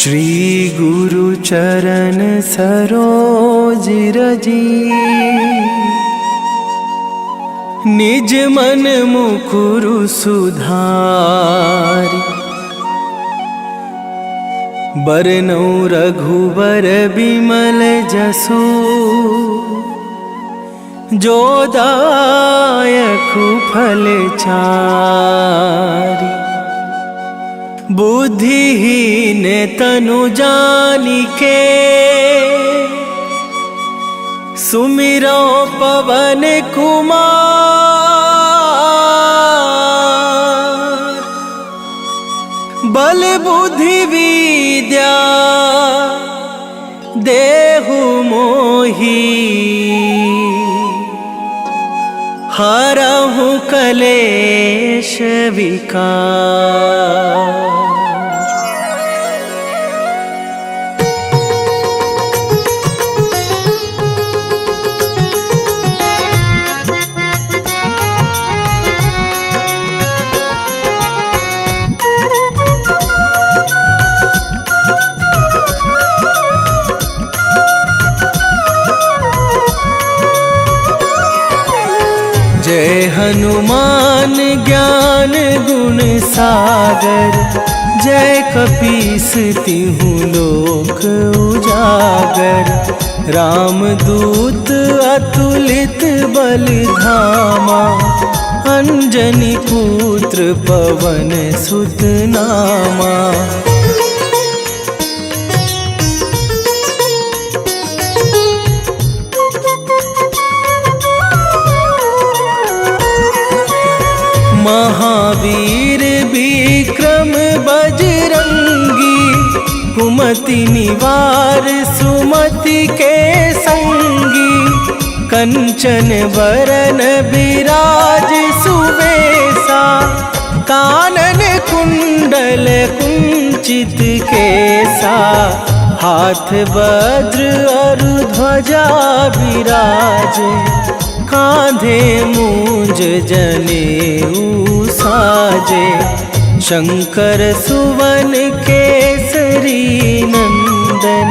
श्री गुरु चरण सरोज रजी, निज मन मुकुरु सुधारि। बरनउँ रघुबर बिमल जसु, जो दायकु फल चारि। बुद्धिहीन तनु जानिके, सुमिरो पवन कुमार। बल बुद्धि विद्या देहु मोहि, हरहु कलेश विकार। जय हनुमान ज्ञान गुण सागर, जय कपीस तिहु लोक उजागर। रामदूत अतुलित बल धामा, अंजनी पुत्र पवन सुत नामा। महावीर विक्रम बजरंगी, कुमति निवार सुमति के संगी। कंचन बरन बिराज सुबेसा, कानन कुंडल कुंचित केसा। हाथ वज्र और ध्वजा विराजे, कांधे मूंज जनेऊ साजे। शंकर सुवन केसरी नंदन,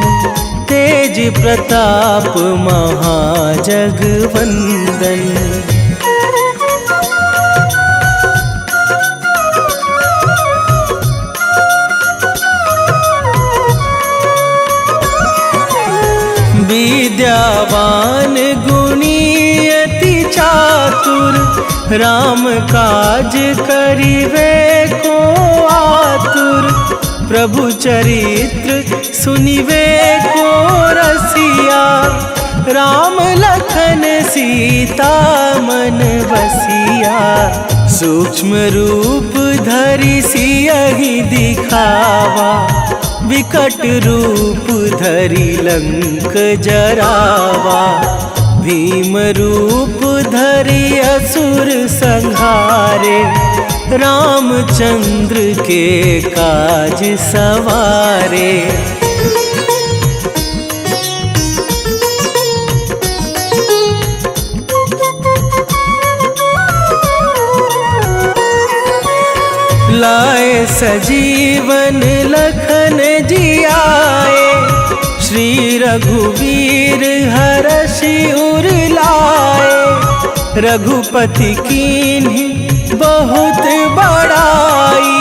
तेज प्रताप महाजगवंदन। विद्यावान गुणी अति चातुर, राम काज करिवे को आतुर। प्रभु चरित्र सुनिवे को रसिया, राम लखन सीता मन बसिया। सूक्ष्म रूप धरि सियहि दिखावा, विकट रूप धरि लंक जरावा। भीम रूप धरि असुर संहारे, रामचंद्र के काज सवारे। लाए सजीवन लखन जियाए, श्री रघुवीर हरषि उर लाए। रघुपति कीन्ही बहुत बड़ाई,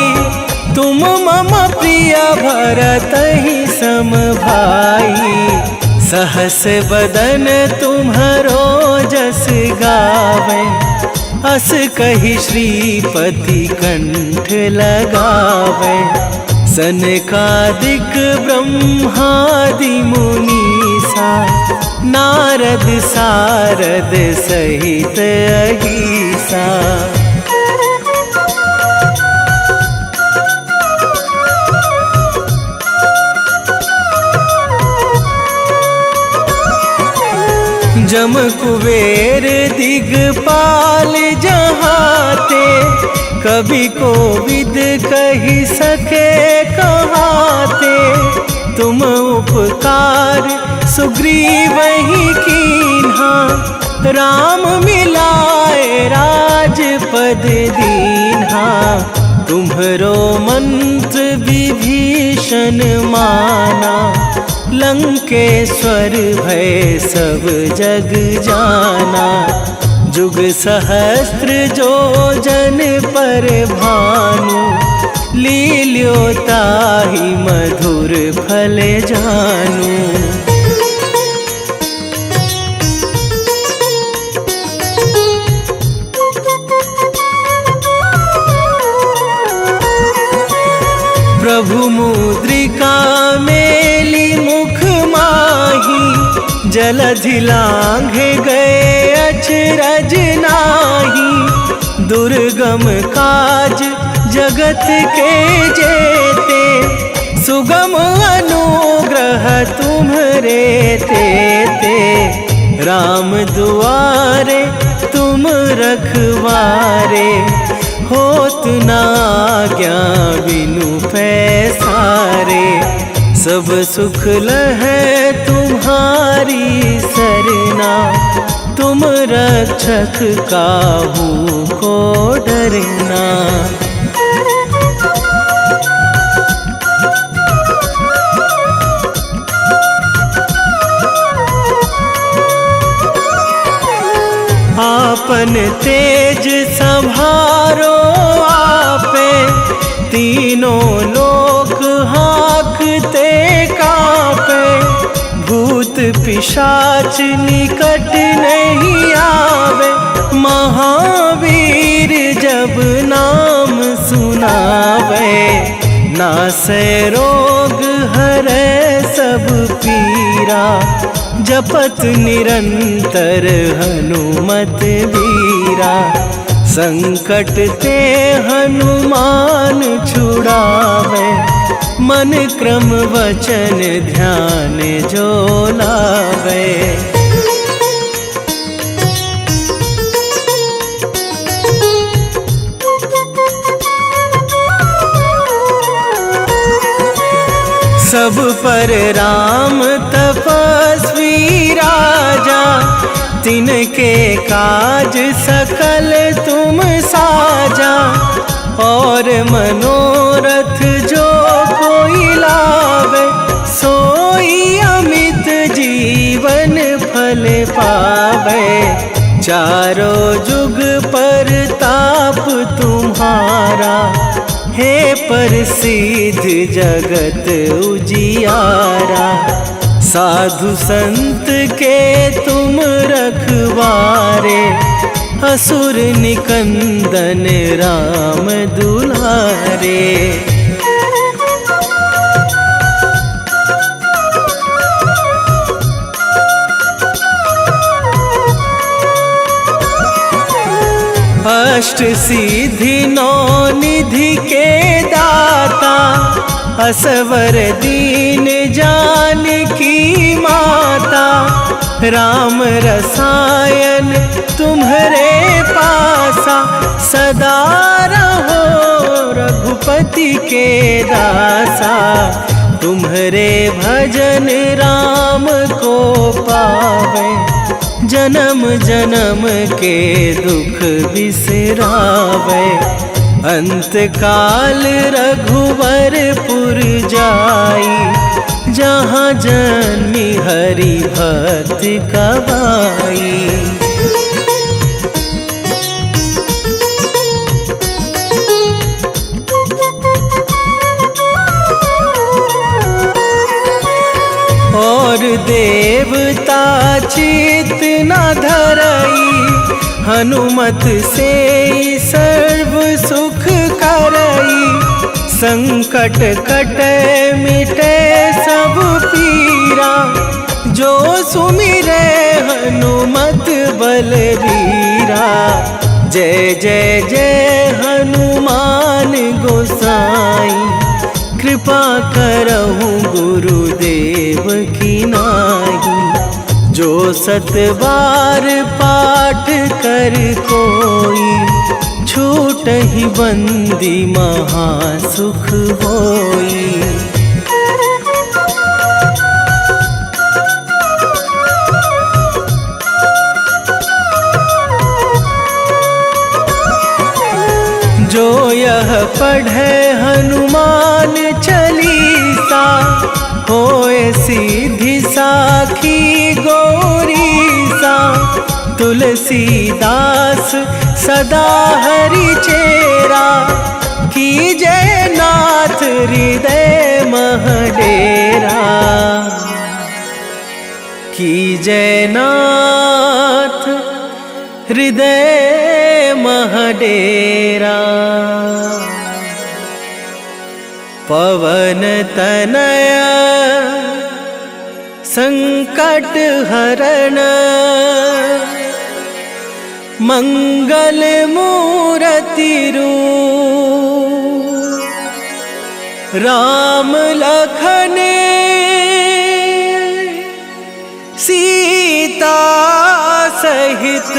तुम मम प्रिय भरतहि सम भाई। सहस बदन तुम्हरो जस गावे, अस कहि श्रीपति कंठ लगावे। सनकादिक ब्रह्मादि मुनीसा, नारद सारद सहित अहिसा। जम कुबेर दिगपाल जहाते, कभी कोविद कहि सके कहाते। तुम उपकार सुग्रीवहि कीन्हा, राम मिलाए राजपद दीन्हा। तुम्हरो मंत्र विभीषण माना, लंकेश्वर भय सब जग जाना। जुग सहस्त्र जो जन पर भानु, लील्यो ताहि मधुर फल जानू। प्रभु मुद्रिका मेली मुख माही, जलधि लांघे गए अचरज नाही। दुर्गम काज जगत के जेते, सुगम अनुग्रह तुम्हरे तेते। राम दुआरे तुम रखवारे, होत न आज्ञा बिनु पैसारे। सब सुख लहै तुम्हारी सरना, तुम रक्षक काहू को डरना। आपन तेज संभारो आपे, तीनों लोक हाँकते कांपे। भूत पिशाच निकट नहीं आवे, महावीर जब नाम सुनावे। नासै रोग हरै सब पीरा, जपत निरंतर हनुमत बीरा। संकट ते हनुमान छुड़ावे, मन क्रम वचन ध्यान जो लावे। सब पर राम तपस्वी राजा, तिनके काज सकल तुम साजा। और मनोरथ जो कोई लावे, सोई अमित जीवन फल पावे। चारों जुग पर ताप तुम्हारा, हे प्रसिद्ध जगत उजियारा। साधु संत के तुम रखवारे, असुर निकंदन राम दुलारे। अष्ट सिद्धि नौ निधि के दाता, असवर दीन जानकी माता। राम रसायन तुम्हरे पासा, सदा रहो रघुपति के दासा। तुम्हरे भजन राम को पावे, जन्म जन्म के दुख बिसरावे। अंत काल रघुवरपुर जाई, जहाँ जन्मी हरि भक्त कवाई। और देवता चित न धरई, हनुमत से सर्व सुख करई। संकट कटे मिटे सब पीरा, जो सुमिरे हनुमत बलबीरा। जय जय जय हनुमान गोसाई, कृपा करहु गुरुदेव की नाई। जो सत बार पाठ कर कोई, छूटहि बंदी महासुख होई। जो यह पढ़े हनुमान चालीसा, होए सीधी साखी गौरीसा। तुलसीदास सदा हरि चेरा, कीजे नाथ हृदय मह डेरा। कीजे नाथ हृदय मह डेरा। पवन तनया संकट हरण, मंगल मूर्ति रूप। राम लखन सीता सहित,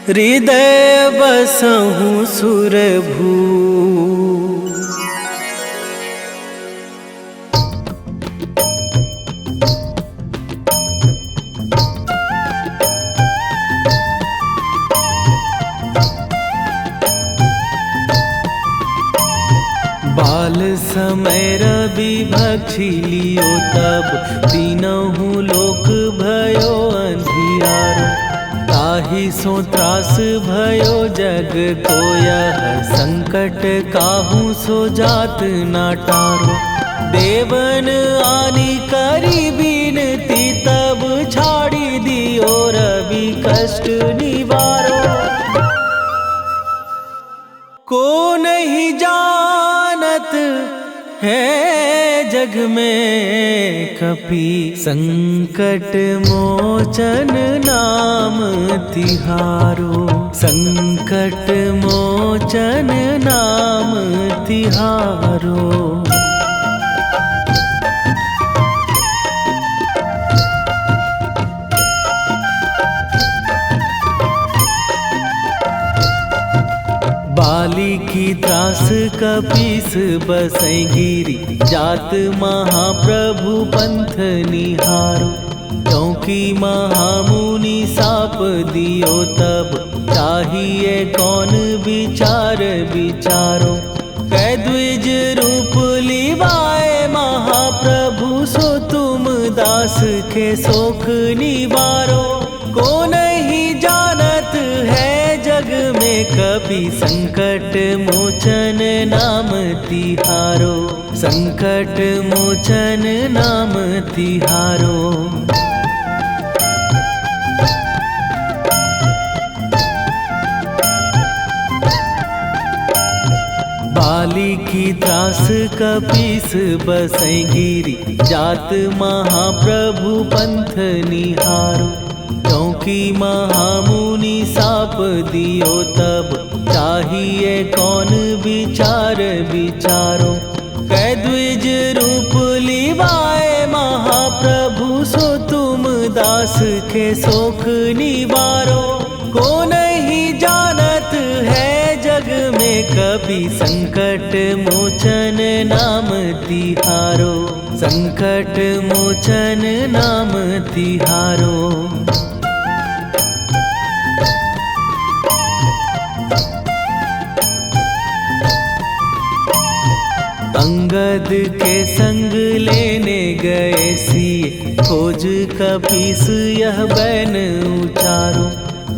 हृदय बसहु सुरभू। बाल समय रवि भक्षी लियो तब, तीनहु लोक भयो अंधियारो। ताहि सो त्रास भयो जग को यह, संकट काहू सो जात ना टारो। देवन आनी करी बिनती, तब छाड़ी दियो रवि कष्ट निवारो। को नहीं जानत है जग में कपि, संकट मोचन नाम तिहारो। संकट मोचन नाम तिहारो। बाली की त्रास कपीस बसै गिरी, जात महाप्रभु पंथ निहारो। क्योंकि महामुनि साप दियो तब, चाहिए कौन विचार विचारो। कै द्विज रूप लिवाए महाप्रभु, सो तुम दास के शोक निवारो। को नहीं जानत है जग में कपि, संकट मोचन नाम तिहारो। संकट मोचन नाम तिहारो। बाली की त्रास कपीस बसै गिरी, जात महाप्रभु पंथ निहारो। क्योंकि महामुनि साप दियो तब, चाहिए कौन विचार विचारो। कै द्विज रूप लिवाए महाप्रभु, सो तुम दास के शोक निवारो। को नहीं जानत है जग में कपि, संकट मोचन नाम तिहारो। संकट मोचन नाम तिहारो। अंगद के संग लेने गए सिए, खोज कपीस यह बैन उचारो।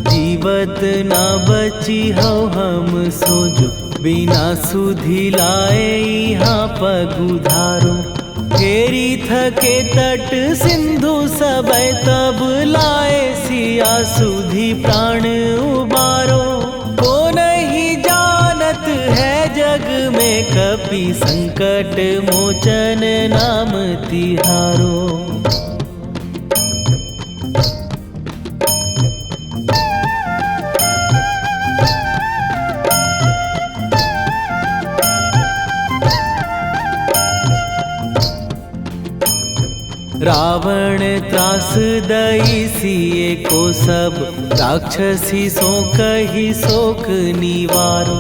जीवत ना बची हो हम सोजो, बिना सुधि लाए यहाँ पगुधारो। फेरी थके तट सिंधु सबे, तब लाए सिया सुधि प्राण उबारो। को नहीं जानत है जग में कपि, संकट मोचन नाम तिहारो। रावण त्रास दई सिए को सब, राक्षसी सो कही शोक निवारो।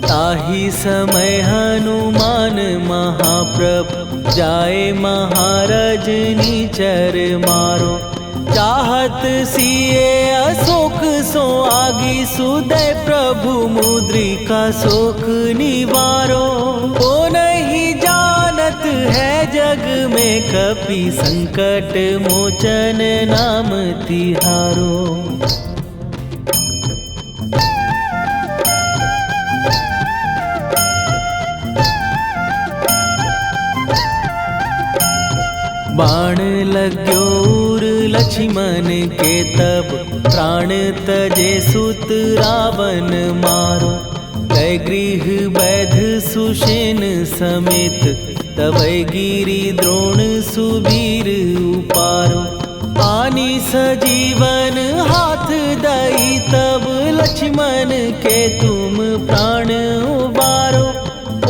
ताहि समय हनुमान महाप्रभु, जाए महाराज निचर मारो। चाहत सिए अशोक सो मागी सुदय प्रभु मुद्रिका शोक निवारो। ओ नहीं जानत है जग में कपि संकट मोचन नाम तिहारो। बाण लग्यो उर लक्ष्मण के तब प्राण तजे सुत रावण मारो। कै गृह वैध सुषेण समेत तबै गिरि द्रोण सुबीर उपारो। आनी सजीवन हाथ दई तब लक्ष्मण के तुम प्राण उबारो।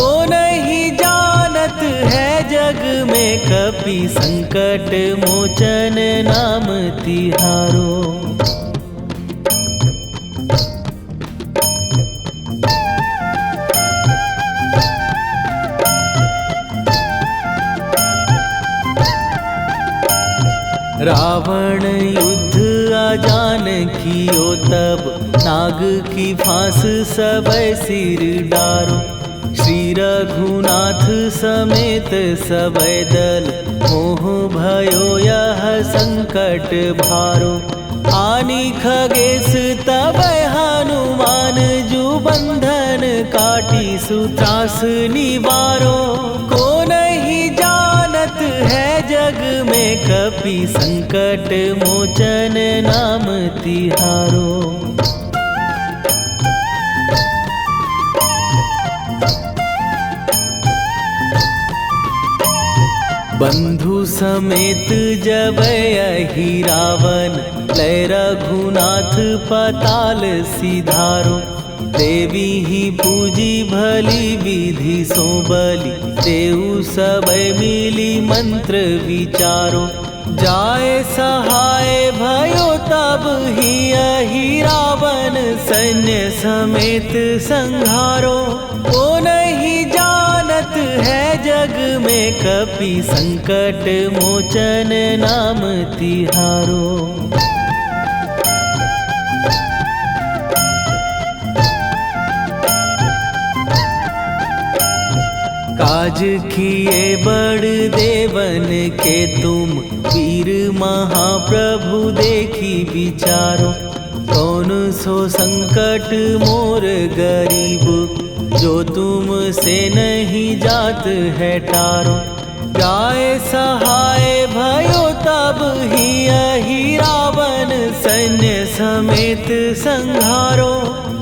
ओ नहीं जानत है जग में कपि संकट मोचन नाम तिहारो। रावण युद्ध आजान कियो तब नाग की फांस सबै सिर डारो। श्री रघुनाथ समेत सबै दल मोह भयो यह संकट भारो। आनी खगेश तबै हनुमान जु बंधन काटी सुत्रास निवारो। को नहीं जानत है जग में कपि संकट मोचन नाम तिहारो। बंधु समेत जबै अहि रावण लय रघुनाथ पताल सिधारो। देवी ही पूजी भली विधि सो बलि तेहु सबै मिली मंत्र विचारो। जाए सहाय भयो तब ही अहि रावण सैन्य समेत संहारो। ओ नहीं जानत है जग में कपि संकट मोचन नाम तिहारो। काज किए बड़ देवन के तुम वीर महाप्रभु देखी विचारो। कौन सो संकट मोर गरीब जो तुम से नहीं जात है टारो। जाए सहाय भयो तब ही अहि रावण सैन्य समेत संहारो।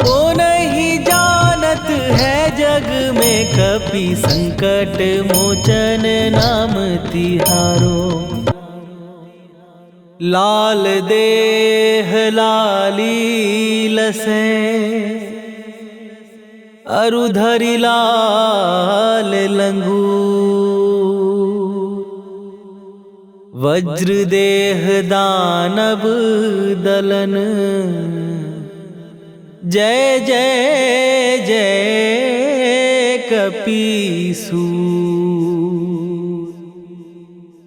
ओ नहीं जानत है जग में कपि संकट मोचन नाम तिहारो। लाल देह लाली लसे अरुधरि लाल लंगूर। वज्र देह दानव दलन जय जय जय कपीसूर।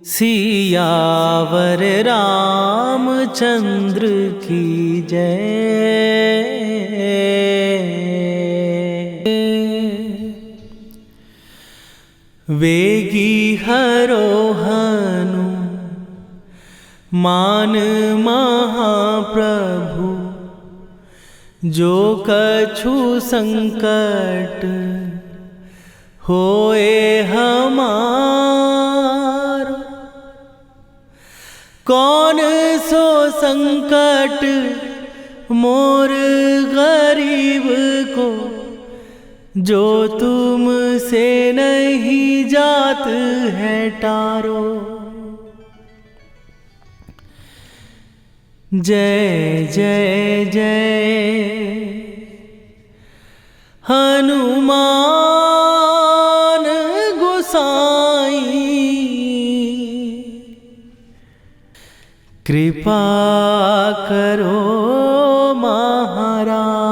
सियावर रामचंद्र की जय। वेगी हरोहनु मान महाप्रभु जो कछु संकट होए हमार। कौन सो संकट मोर गरीब को जो तुम से नहीं जात है टारो। जय जय जय हनुमान गोसाई। कृपा करो महाराज।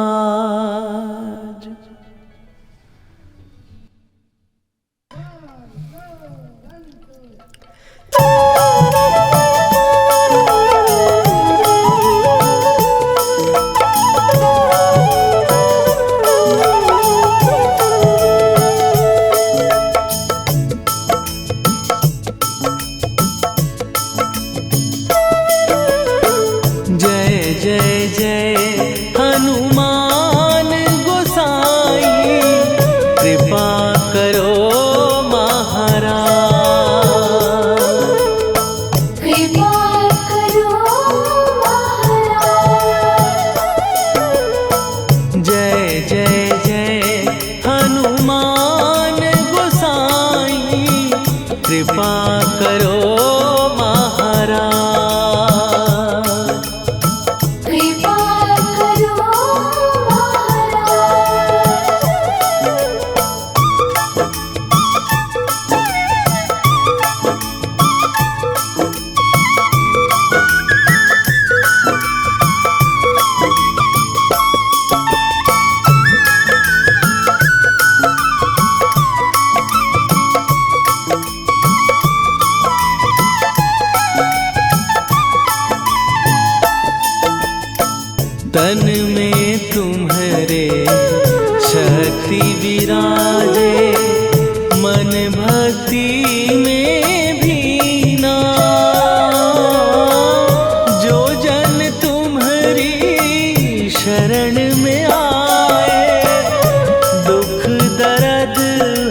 हनुमान गोसाई कृपा करो महाराज। कृपा करो महाराज। जय जय जय हनुमान गोसाई कृपा करो महाराज। कृपा करो तन में तुम्हारे शक्ति विराजे, मन भक्ति में भीना। जो जन तुम्हारी शरण में आए, दुख दर्द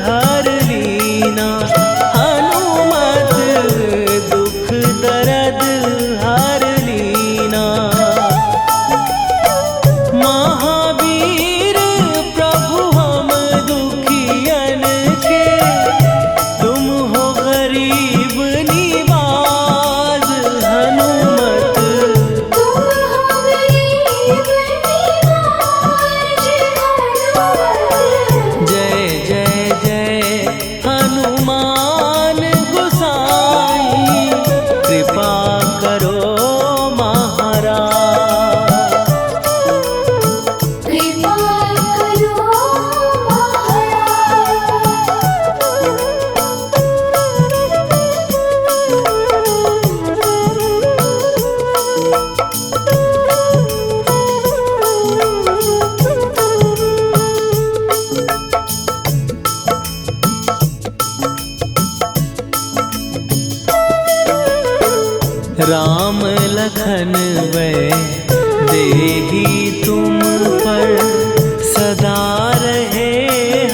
हर लीना। हनुमत दुख दर्द हर लीना। महावीर प्रभु हम दुखियन के, तुम हो गरीब निवाज। हनुमत तुम हो गरीब निवाज। जय जय जय हनुमान गोसाई कृपा करो महाराज। कृपा करो राम लखन वै देही तुम पर, सदा रहे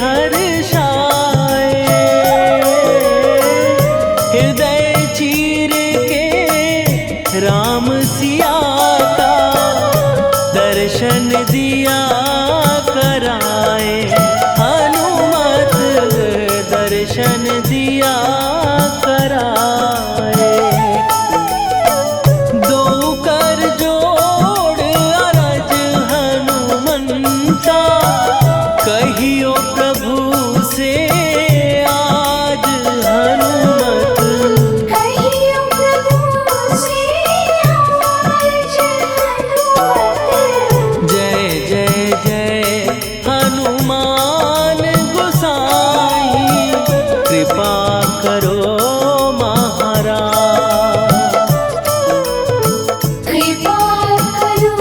हर्षाए। हृदय चीर के राम सिया का, दर्शन दिया कराए। हनुमत दर्शन दिया कराए। दो कर जोड़ अरज हनुमंता, कहियो प्रभु से आज। हनुमत कहियो प्रभु से आज। हनुमत जय जय जय हनुमान गोसाई कृपा करो महाराज। कृपा करो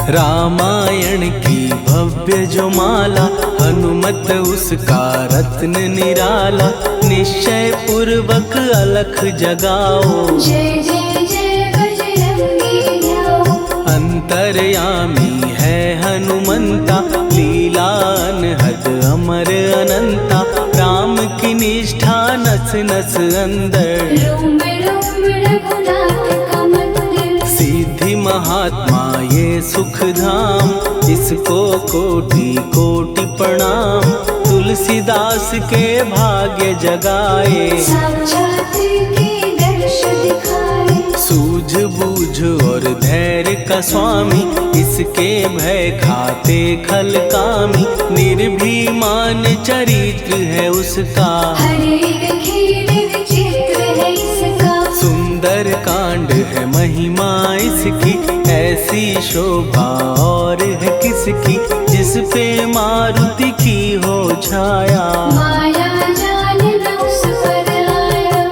रामायण की भव्य जो माला, हनुमत उसका रत्न निराला। निश्चय पूर्वक अलख जगाओ, जय जय जय बजरंगी जाओ। अंतर्यामी है हनुमंता, लीला अनहद अमर अनंता। राम की निष्ठा नस नस अंदर, रोम रोम रघुनाथ का मंदिर। सिद्धि महात्मा ये सुख धाम, इसको कोटि कोटि प्रणाम। तुलसीदास के भाग्य जगाए, साक्षात के दर्श दिखाए। सूझ बूझ और धैर्य का स्वामी, इसके भय खाते खल कामी। निर्भीमान चरित्र है उसका, हरे खेल विचित्र है इसका। सुंदर कांड है महिमा इसकी। ऐसी शोभा और है किसकी, जिस पे मारुति की हो छाया। माया जाल न उस पर आया।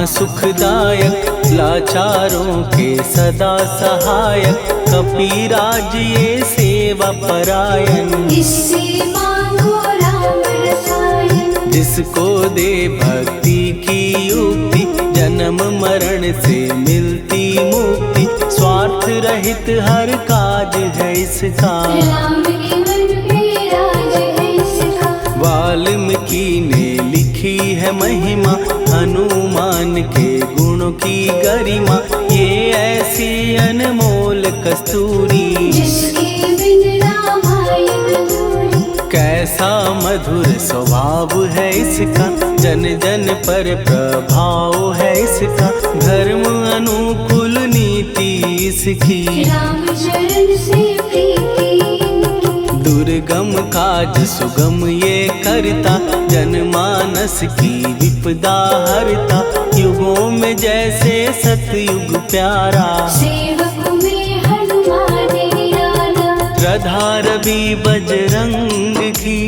महासुखदायक, लाचारों के सदा सहायक, कपिराज ये सेवा परायण। इससे मांगो राम रसायन, जिसको दे भक्ति की युक्ति, जन्म मरण से मिलती मुक्ति, स्वार्थ रहित हर काज है इसका। राम के मन पे राज है इसका। वाल्मीकि ने लिखी है महिमा, हनुमान के गुणों की गरिमा, ये ऐसी अनमोल कस्तूरी, जिसके बिन रामायण अधूरी। कैसा मधुर स्वभाव है इसका, जन जन पर प्रभाव है इसका, धर्म अनुकूल नीति इसकी। राम चरण से प्रीति इनकी, दुर्गम काज सुगम ये करता, जनमानस की विपदा हरता, युगों में जैसे सतयुग प्यारा, सेवक में हनुमान निराला। प्रधार भी बजरंग की,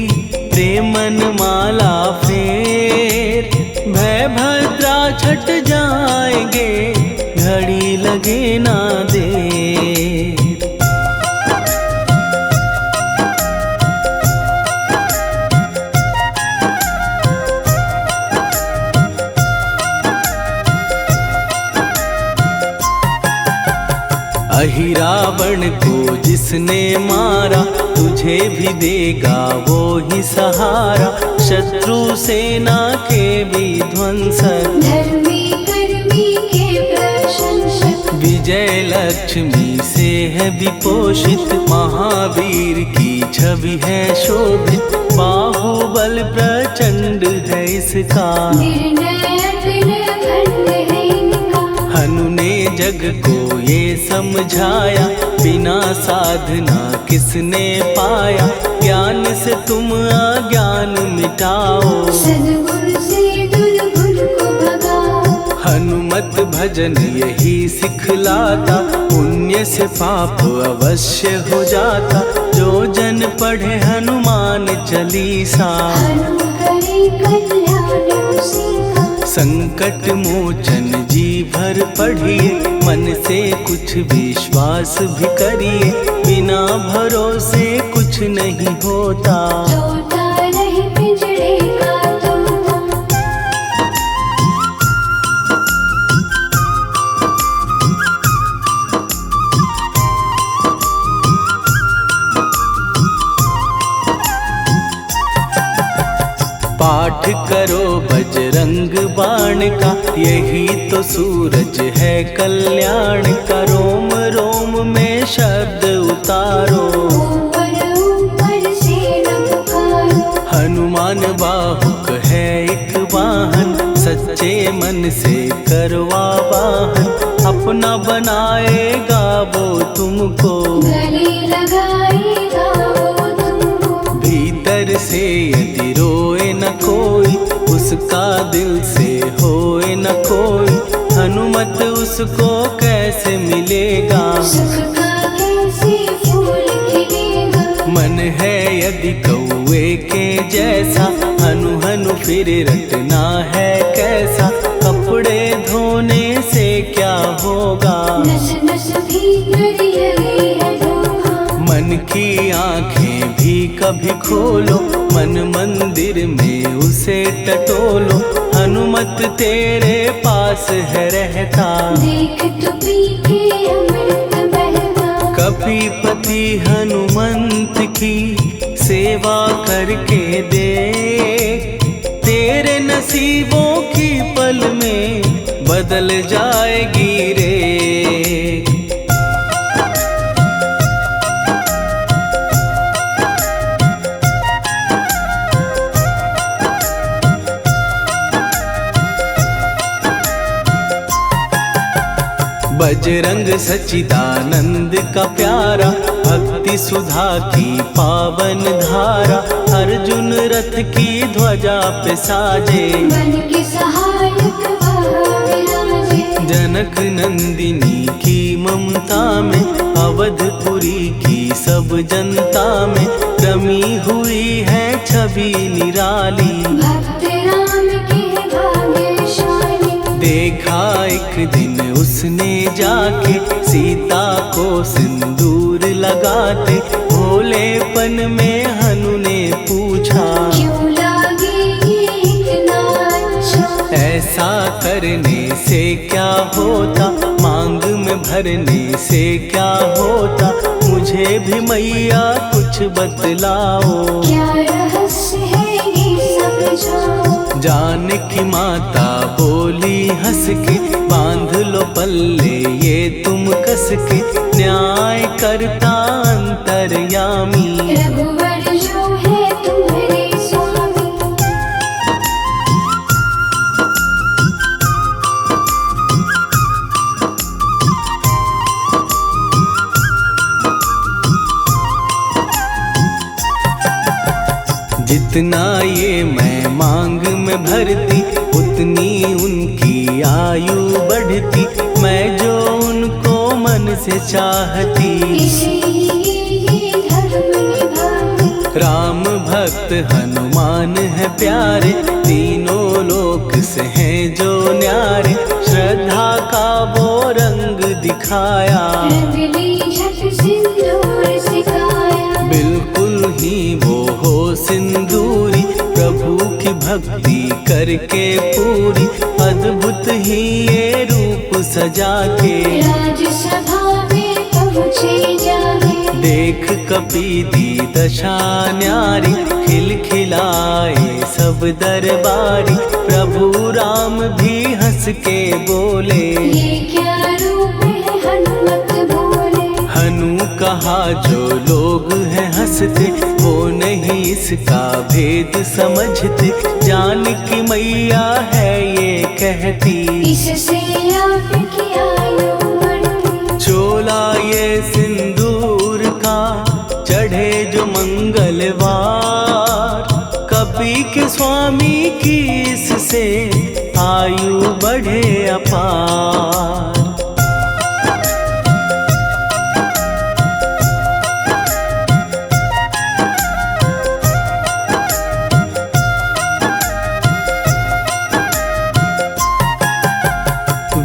प्रेमन माला फेर, भय भद्रा छट जाएंगे, घड़ी लगे ना देर। अहिरावण को जिसने मारा, तुझे भी देगा वो ही सहारा, शत्रु सेना के विध्वंसक, धर्मी कर्मी के प्रशंसक। विजय लक्ष्मी से है विपोषित, महावीर की छवि है शोभित, बाहुबल प्रचंड है इसका। निर्णय अखंड है इनका, हनु ने जग को ये समझाया, बिना साधना किसने पाया, ज्ञान से तुम अज्ञान मिटाओ, सद्गुण से दुर्गुण को भगाओ। हनुमत भजन यही सिखलाता, पुण्य से पाप अवश्य हो जाता, जो जन पढ़े हनुमान चालीसा, हनु करे कल्याण उसी का। संकट मोचन जी भर पढ़िए, मन से कुछ विश्वास भी करिए, बिना भरोसे कुछ नहीं होता। तोता रहे पिंजड़े का तोता, पाठ करो बजरंग बाण का, यही तो सूरज है कल्याण का, रोम रोम में शब्द उतारो, ऊपर ऊपर से न पुकारो। हनुमान बाहुक है एक वाहन, सच्चे मन से करवा वाहन, अपना बनाएगा वो तुमको, गले लगाएगा वो तुमको। भीतर से यदि रोए न कोई, उसका दिल से होए न कोई, हनुमत उसको कैसे मिलेगा, सुख का कैसे फूल खिलेगा। मन है यदि कौवे के जैसा, हनु हनु फिर रटना है कैसा, कपड़े धोने से क्या होगा, नस नस भीतर लगी है धोखा। मन की आंखें भी कभी खोलो, मन मंदिर में उसे टटोलो, हनुमत तेरे पास है रहता, देख तो पी के अमृत बहता। कपीपति हनुमंत की सेवा करके दे, तेरे नसीबों की पल में बदल जाएगी रे। बजरंग सच्चिदानंद का प्यारा, भक्ति सुधा की पावन धारा, अर्जुन रथ की ध्वजा पे साजे, मन के सहायक वहाँ विराजे। जनक नंदिनी की ममता में, अवधपुरी की सब जनता में, रमी हुई है छवि निराली, भक्त राम के भाग्यशाली। देखा एक दिन उसने जाके सीता को सिंदूर लगाते, भोलेपन में हनु ने पूछा क्यों लागे ये इतना अच्छा। ऐसा करने से क्या होता, मांग में भरने से क्या होता, मुझे भी मैया कुछ बतलाओ। क्या रहस्य है ये समझाओ। जानकी माता बोली हंस के, बांध लो पल्ले ये तुम कस के, न्याय करता अंतर्यामी। रघुवर जो है तुम्हारे स्वामी। जितना ये मैं मांग में भरती, उतनी उनकी आयु बढ़ती, मैं जो उनको मन से चाहती। इसीलिए धर्म निभाती। राम भक्त हनुमान है प्यारे, तीनों लोक से हैं जो न्यारे, श्रद्धा का वो रंग दिखाया। रंग ली झट सिंदूर सिखाया। बिल्कुल ही वो हो सिंदूरी, प्रभु की भक्ति करके पूरी, अद्भुत ही ये रूप सजा के। राजसभा में पहुँचे जाके। देख कपीदी दशा न्यारी, खिलखिलाए सब दरबारी, प्रभु राम भी हंस के बोले ये क्या रूप है हनुमत बोले। हनु कहा जो लोग हैं हंसते, वो नहीं इसका भेद समझते, जानकी मैया है ये कहती। इससे आपकी आयु बढ़ती। चोला ये सिंदूर का चढ़े जो मंगलवार, कपी के स्वामी की इससे आयु बढ़े अपार।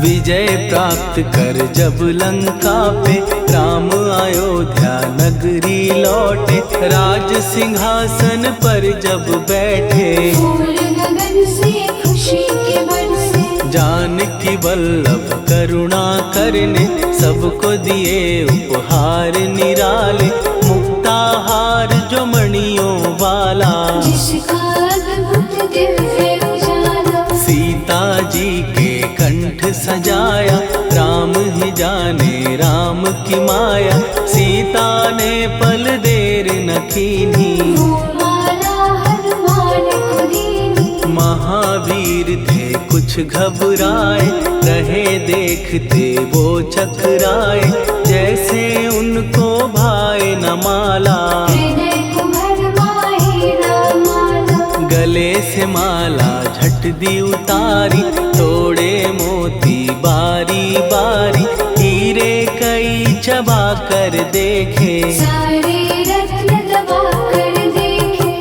विजय प्राप्त कर जब लंका पे, राम अयोध्या नगरी लौटे, राज सिंहासन पर जब बैठे, फूल गगन से खुशी के बरसे। जानकी वल्लभ करुणा करने, सबको दिए उपहार निराले, मुक्ताहार जो मणियों वाला, जिसका अद्भुत दिव्य उजाला। सीता जी के कंठ सजाया, राम ही जाने राम की माया, सीता ने पल देर न कीन्ही, वो माला हनुमान को दीनी। महावीर थे कुछ घबराए, रहे देखते वो चकराए, जैसे उनको भाए न माला। हृदय को भरमाए न माला। गले से माला झट दी उतारी, तोड़े मोती बारी बारी, हीरे कई चबा कर देखे, सारे रत्न दबा कर देखे।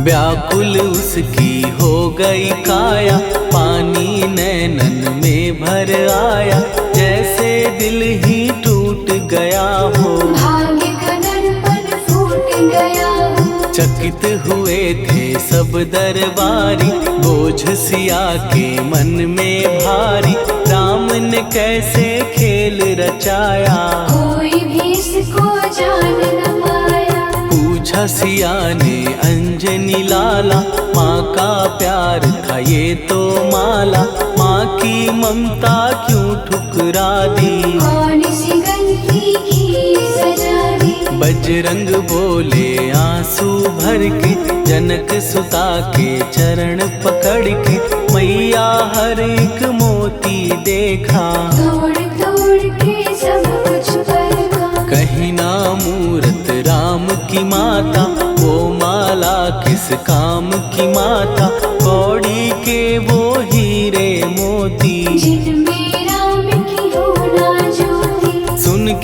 व्याकुल उसकी हो गई काया, पानी नैनन में भर आया, जैसे दिल ही टूट गया हो, भाग्य का दर्पण फूट गया हो। चकित हुए थे सब दरबारी, बोझ सिया के मन में भारी, राम ने कैसे खेल रचाया, कोई भी इसको जान न पाया। पूछा सिया ने अंजनी लाला, माँ का प्यार था ये तो माला, माँ की ममता क्यों ठुकरा दी, कौन सी गलती की सजा दी। बजरंग बोले आंसू भर के, जनक सुता के चरण पकड़ के, मैया हर एक मोती देखा, तोड़ तोड़ के सब कुछ परखा। कहीं ना मूरत राम की माता, वो माला किस काम की माता, कौड़ी के वो हीरे मोती, जिनमें राम की हो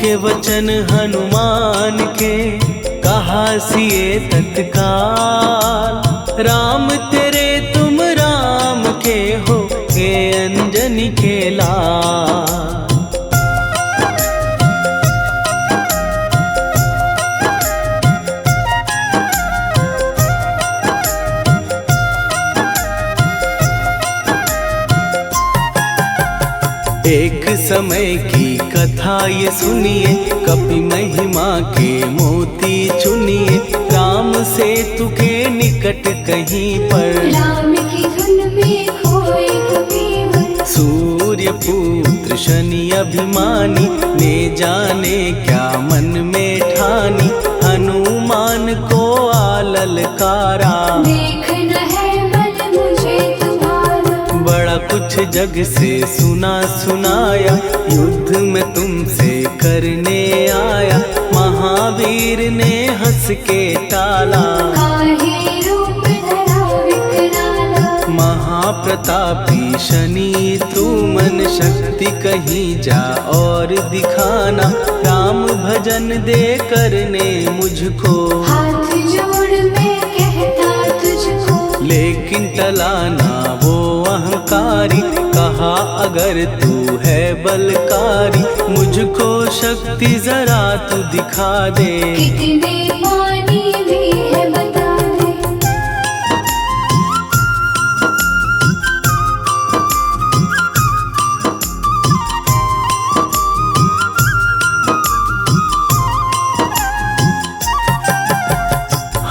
सूखे वचन हनुमान के कहा सिए तत्काल। राम तेरे तुम राम के हो के अंजनी के लाल। एक समय की कथा ये सुनिए, कपि महिमा के मोती चुनिए। राम सेतु के निकट कहीं पर राम की धुन में खोए कबीर। सूर्य पुत्र शनि अभिमानी ने जाने क्या मन में ठानी। हनुमान को आललकारा देखना है मन मुझे तुम्हारा। बड़ा कुछ जग से सुना सुनाया, युद्ध में तुमसे करने आया। महावीर ने हंस के टाला, काहे रूप धरा विकराला। महाप्रतापी शनि तू मन शक्ति कहीं जा और दिखाना। राम भजन दे करने मुझको, हाथ जोड़ मैं कहता तुझको। लेकिन टला ना वो अहंकारी। कहा अगर तू है बलकारी, मुझको शक्ति जरा तू दिखा दे। कितने पानी भी है बता दे।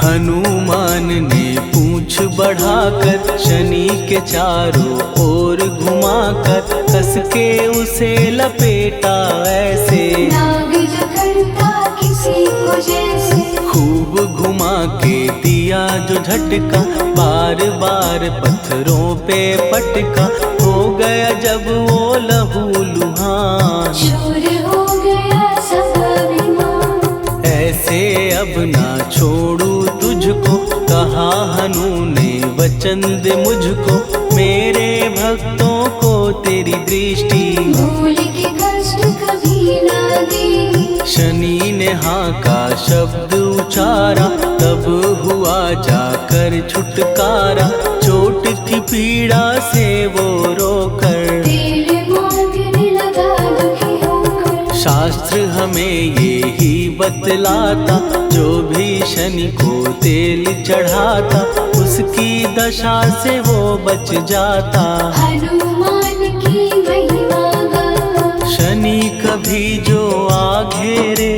हनुमान ने पूंछ बढ़ाकर शनि के चारों ओर घुमाकर कस के उसे लपेटा ऐसे। नाग जो करता किसी को जैसे, खूब घुमा के दिया जो झटका। बार बार पत्थरों पे पटका, हो गया जब वो लहू लुहान। चूर हो गया सब अभिमान। ऐसे अब ना छोड़ू तुझको, कहा हनु ने वचन दे मुझको। मेरे भक्तों को तेरी दृष्टि, भूल के कष्ट कभी ना दे। शनि ने हाँ का शब्द उचारा, तब हुआ जाकर छुटकारा। चोट की पीड़ा से वो रोकर तेल मांगने लगा दुखी होकर। शास्त्र हमें ये ही बतलाता, जो भी शनि को तेल चढ़ाता उसकी दशा से वो बच जाता। हनुमान की महिमा गाता। शनि कभी जो आ घेरे,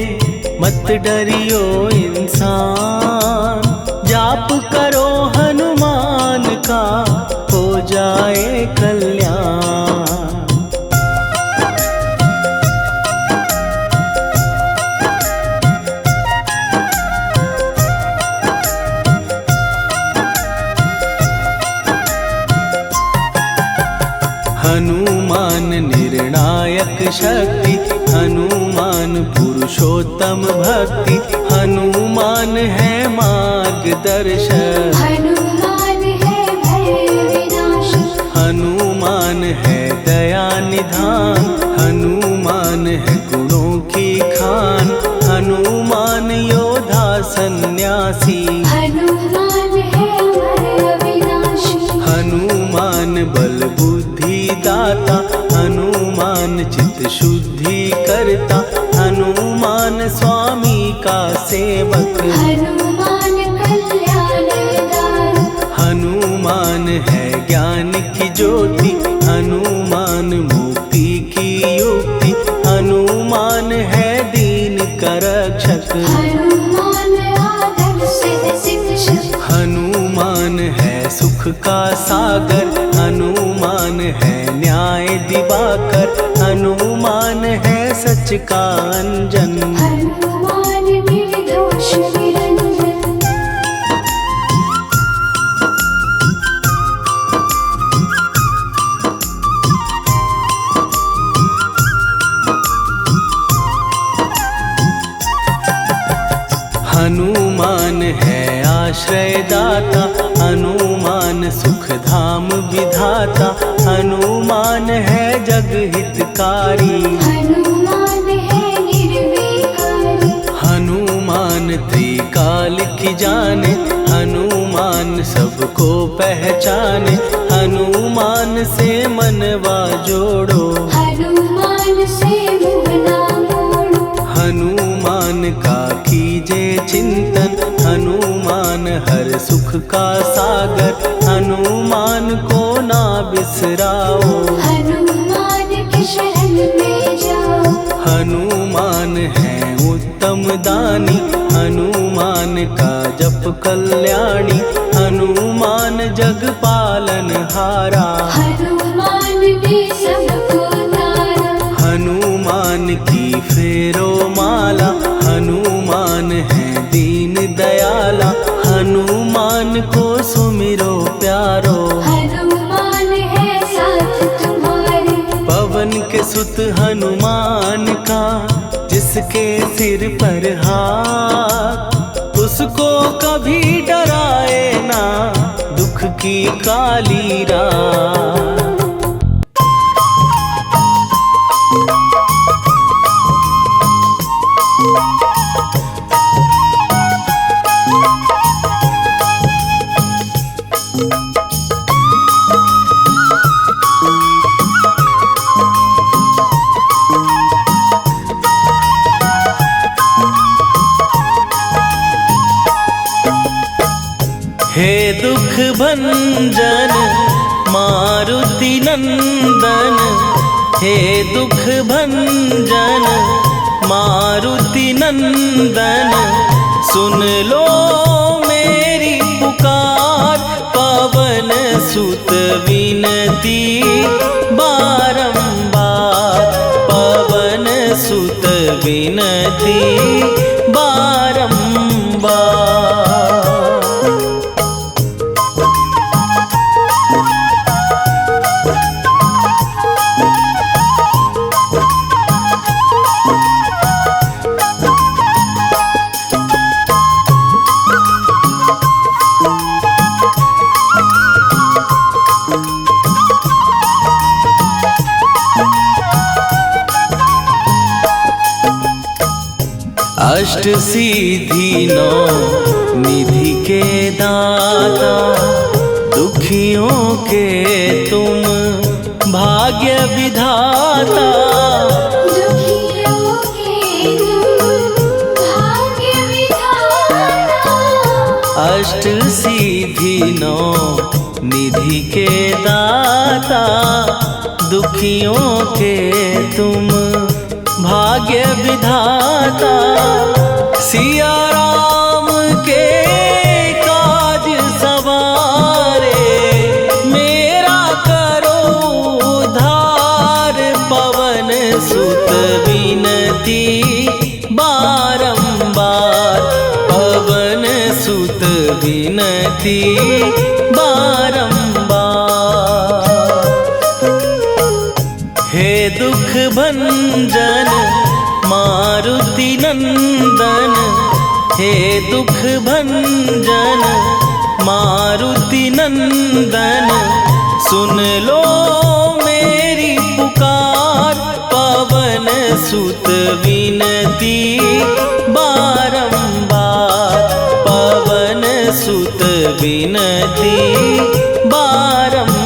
मत डरियो इंसान। जाप करो हनुमान का, हो जाए कल्याण। हनुमान निर्णायक शक्ति, हनुमान पुरुषोत्तम भक्ति। हनुमान है मार्गदर्शक, हनुमान है भय विनाशक। हनुमान है दया निधान। हनुमान है गुणों की खान। हनुमान योद्धा सन्यासी। हनुमान है अमर अविनाशी। हनुमान बल बुद्धि दाता। हनुमान चित्त शुद्धि करता। हनुमान स्वामी का सेवक। हनुमान कल्याणदायक। हनुमान है ज्ञान की ज्योति। हनुमान मुक्ति की युक्ति। हनुमान है दीन का रक्षक। हनुमान आदर्श शिक्षक। हनुमान है सुख का सागर। हनुमान है न्याय दिवाकर। हनुमान है सच का अंजन। हनुमान निर्दोष निरंजन। हनुमान है आश्रयदाता। हनुमान सुख धाम विधाता। हनुमान है जग हितकारी। हनुमान है निर्भय हनुमान त्रिकाल की जाने, हनुमान सबको पहचाने, हनुमान से मनवा जोड़ो, हनुमान से मुँह ना मोड़ो। हनुमान का कीजे चिंतन, हनुमान हर सुख का सागर, हनुमान को ना बिसराओ, हनुमान के शरण में जाओ। हनुमान है उत्तम दानी, हनुमान का जप कल्याणी, हनुमान जग पालन हारा, हनुमान ने सबको तारा। हनुमान की फेरो माला, हनुमान है दीन दयाला, हनुमान को सुमिरो प्यारो, हनुमान है साथ तुम्हारे। पवन के सुत हनुमान का, जिसके सिर पर हाथ, उसको कभी डराए ना दुख की काली रात। हे दुख भंजन मारुति नंदन, हे दुख भंजन मारुति नंदन, सुन लो मेरी पुकार, पवन सुत विनती बारंबार, पवन सुत विनती बारंबार। अष्ट सिद्धि नौ निधि के दाता, दुखियों के तुम भाग्य विधाता, दुखियों के तुम भाग्य विधाता। अष्ट सिद्धि नौ निधि के दाता, दुखियों के तुम भाग्य विधाता, सिया राम के काज सवारे, मेरा करो उद्धार, पवन सुत विनती बारंबार, पवन सुत विनती बारंबार। हे दुख भंजन मारुति नंदन, हे दुख भंजन मारुति नंदन, सुन लो मेरी पुकार, पवन सुत विनती बारंबार, पवन सुत विनती बारंबार।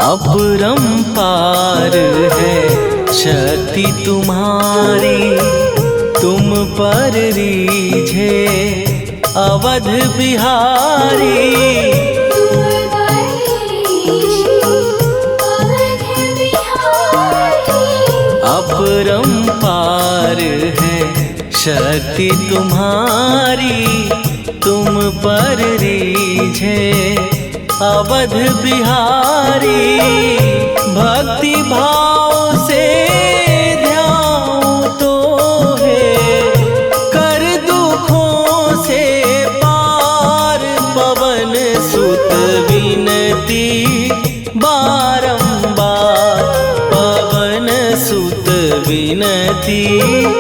अपरंपार है शक्ति तुम्हारी, तुम पर रीझे अवध बिहारी, अपरंपार है शक्ति तुम्हारी, तुम पर रीझे अवध बिहारी, भक्ति भाव से ध्यान तो है, कर दुखों से पार सी